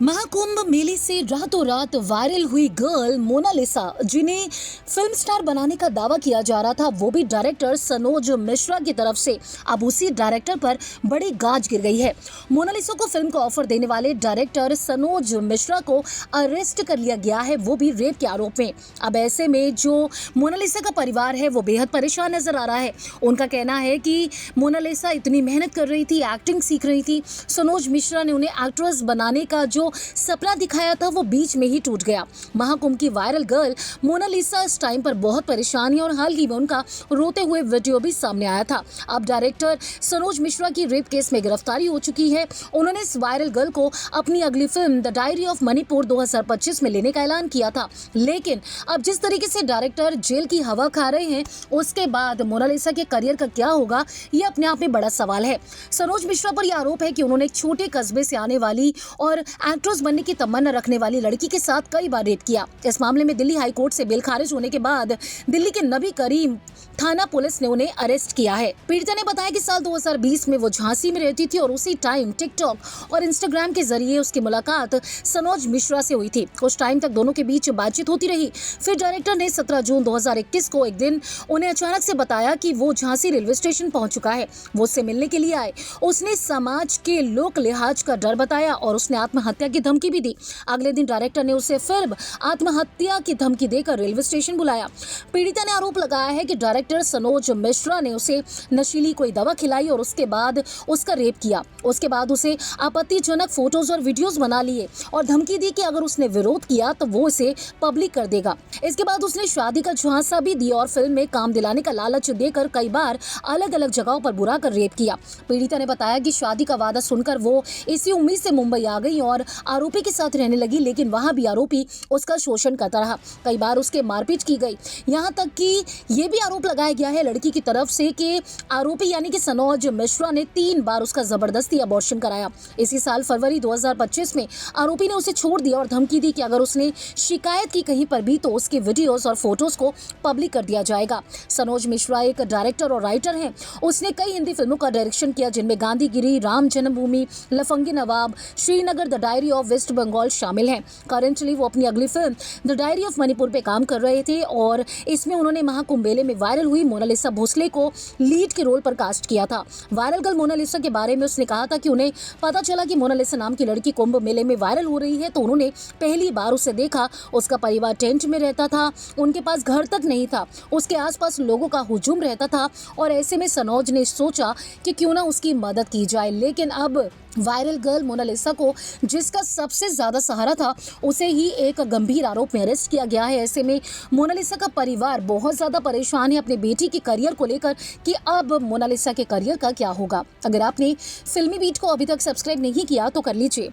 महाकुंभ मेले से रातों रात वायरल हुई गर्ल मोनालिसा, जिन्हें फिल्म स्टार बनाने का दावा किया जा रहा था, वो भी डायरेक्टर सनोज मिश्रा की तरफ से। अब उसी डायरेक्टर पर बड़ी गाज गिर गई है। मोनालिसा को फिल्म का ऑफर देने वाले डायरेक्टर सनोज मिश्रा को अरेस्ट कर लिया गया है, वो भी रेप के आरोप में। अब ऐसे में जो मोनालिसा का परिवार है वो बेहद परेशान नजर आ रहा है। उनका कहना है कि मोनालिसा इतनी मेहनत कर रही थी, एक्टिंग सीख रही थी, सनोज मिश्रा ने उन्हें एक्ट्रेस बनाने का जो सपना दिखाया था वो बीच में ही टूट गया। महाकुंभ की वायरल गर्ल मोनालिसा इस टाइम पर बहुत परेशान है और हाल ही में उनका रोते हुए वीडियो भी सामने आया था। अब डायरेक्टर सनोज मिश्रा की रेप केस में गिरफ्तारी हो चुकी है। उन्होंने इस वायरल गर्ल को अपनी अगली film the diary of Manipur 2025 में लेने का ऐलान किया था, लेकिन अब जिस तरीके से डायरेक्टर जेल की हवा खा रहे हैं, उसके बाद मोनालिसा के करियर का क्या होगा, ये अपने आप में बड़ा सवाल है। सनोज मिश्रा पर यह आरोप है कि उन्होंने एक छोटे कस्बे से आने वाली और एक्ट्रेस बनने की तमन्ना रखने वाली लड़की के साथ कई बार रेप किया। इस मामले में दिल्ली हाई कोर्ट से बेल खारिज होने के बाद दिल्ली के नबी करीम थाना पुलिस ने उन्हें अरेस्ट किया है। पीड़िता ने बताया कि साल 2020 में वो झांसी में रहती थी और उसी टाइम टिकटॉक और इंस्टाग्राम के जरिए उसकी मुलाकात सनोज मिश्रा से हुई थी। कुछ टाइम तक दोनों के बीच बातचीत होती रही। फिर डायरेक्टर ने 17 जून 2021 को एक दिन उन्हें अचानक से बताया कि वो झांसी रेलवे स्टेशन पहुंच चुका है, वो उससे मिलने के लिए आए। उसने समाज के लोक लिहाज का डर बताया और उसने आत्महत्या की धमकी भी दी। अगले दिन डायरेक्टर ने उसे फिर आत्महत्या की धमकी देकर रेलवे स्टेशन बुलाया। पीड़िता ने आरोप लगाया है कि डायरेक्टर सनोज मिश्रा ने उसे नशीली कोई दवा खिलाई और उसके बाद उसका रेप किया। उसके बाद उसे आपत्तिजनक फोटोज और वीडियोस बना लिए और धमकी दी कि अगर उसने विरोध किया तो वो इसे पब्लिक कर देगा। इसके बाद उसने शादी का झांसा भी दिया और फिल्म में काम दिलाने का लालच देकर कई बार अलग अलग जगहों पर बुला कर रेप किया। पीड़िता ने बताया कि शादी का वादा सुनकर वो इसी उम्मीद से मुंबई आ गई और आरोपी के साथ रहने लगी, लेकिन वहां भी आरोपी उसका शोषण करता रहा। कई बार उसके मारपीट की गई। यहां तक कि ये भी आरोप लगाया गया है लड़की की तरफ से कि आरोपी यानी कि सनोज मिश्रा ने 3 बार उसका जबरदस्ती अबॉर्शन कराया। इसी साल फरवरी 2025 में आरोपी ने उसे छोड़ दिया और धमकी दी कि अगर उसने शिकायत की कहीं पर भी तो उसके वीडियोस और फोटोज को पब्लिक कर दिया जाएगा। सनोज मिश्रा एक डायरेक्टर और राइटर हैं। उसने कई हिंदी फिल्मों का डायरेक्शन किया, जिनमें Gandhigiri, Ram Janmabhoomi, Lafangi Nawab, Srinagar, the diary of west Bengal शामिल हैं। करेंटली वो अपनी अगली film the diary of Manipur पे काम कर रहे थे और इसमें उन्होंने महाकुंभ मेले में वायरल हुई मोनालिसा भोसले को लीड के रोल पर कास्ट किया था। वायरल गर्ल मोनालिसा के बारे में उसने कहा था कि उन्हें पता चला कि मोनालिसा नाम की लड़की कुंभ मेले में वायरल हो रही है, तो उन्होंने पहली बार उसे देखा। उसका परिवार टेंट में रहता था, उनके पास घर तक नहीं था, उसके आसपास लोगों का हुजूम रहता था और ऐसे में सनोज ने सोचा कि क्यों ना उसकी मदद की जाए। लेकिन अब वायरल गर्ल मोनालिसा को, जिसका सबसे ज्यादा सहारा था, उसे ही एक गंभीर आरोप में अरेस्ट किया गया है। ऐसे में मोनालिसा का परिवार बहुत ज्यादा परेशान है अपने बेटी के करियर को लेकर कि अब मोनालिसा के करियर का क्या होगा। अगर आपने फिल्मी बीट को अभी तक सब्सक्राइब नहीं किया तो कर लीजिए।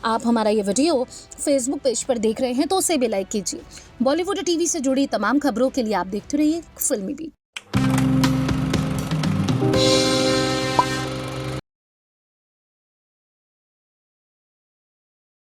आप हमारा ये वीडियो फेसबुक पेज पर देख रहे हैं तो उसे भी लाइक कीजिए। बॉलीवुड टीवी से जुड़ी तमाम खबरों के लिए आप देखते रहिए फिल्मी बीट।